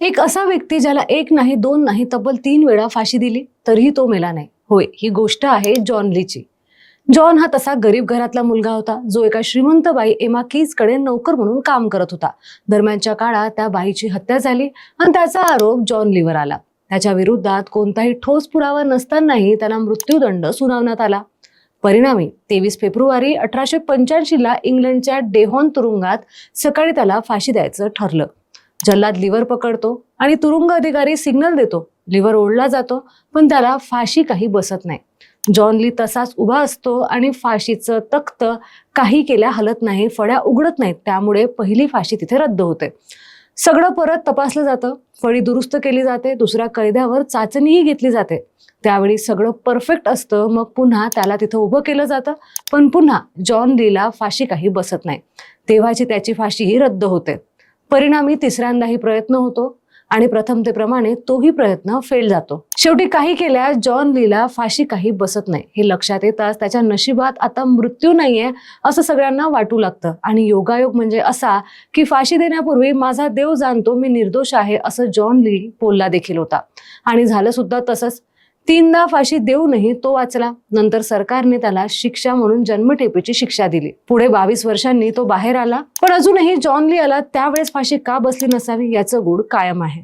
एक असा व्यक्ती ज्याला एक नाही दोन नाही तब्बल 3 वेळा फाशी दिली तरीही तो मेला नाही. होय, ही गोष्ट आहे जॉन लीची. जॉन हा तसा गरीब घरातला मुलगा होता जो एका श्रीमंत बाई एमा कीजकडे नोकर म्हणून काम करत होता. दरम्यानच्या काळात त्या बाईची हत्या झाली आणि त्याचा आरोप जॉन लीवर आला. त्याच्या विरोधात कोणताही ठोस पुरावा नसतानाही त्याला मृत्यूदंड सुनावण्यात आला. परिणामी 23 फेब्रुवारी 1885 ला इंग्लंडच्या डेव्हॉन तुरुंगात सकाळी त्याला फाशी द्यायचं ठरलं. जल्लाद लिव्हर पकडतो आणि तुरुंग अधिकारी सिग्नल देतो. लिव्हर ओढला जातो पण त्याला फाशी काही बसत नाही. जॉन ली तसाच उभा असतो आणि फाशीचं तख्त काही केल्या हलत नाही, फळ्या उघडत नाहीत. त्यामुळे पहिली फाशी तिथे रद्द होते. सगळं परत तपासलं जातं, फळी दुरुस्त केली जाते, दुसऱ्या कैद्यावर चाचणीही घेतली जाते. त्यावेळी सगळं परफेक्ट असतं. मग पुन्हा त्याला तिथं उभं केलं जातं, पण पुन्हा जॉन लीला फाशी काही बसत नाही. तेव्हाची त्याची फाशीही रद्द होते. परिणामी तिसऱ्यांदाही प्रयत्न होतो आणि प्रथमतेप्रमाणे तोही प्रयत्न फेल जातो. शेवटी काही केल्या जॉन लीला फाशी काही बसत नाही. हे लक्षात येताच त्याच्या नशिबात आता मृत्यू नाहीये असं सगळ्यांना वाटू लागतं. आणि योगायोग म्हणजे असा की फाशी देण्यापूर्वी माझा देव जाणतो मी निर्दोष आहे असं जॉन ली बोलला देखील होता. आणि झालं सुद्धा तसंच. 3दा फाशी देऊनही तो वाचला. नंतर सरकारने त्याला शिक्षा म्हणून जन्मठेपेची शिक्षा दिली. पुढे 22 वर्षांनी तो बाहेर आला, पण अजूनही जॉन ली याला त्यावेळेस फाशी का बसली नसावी याचं गूढ कायम आहे.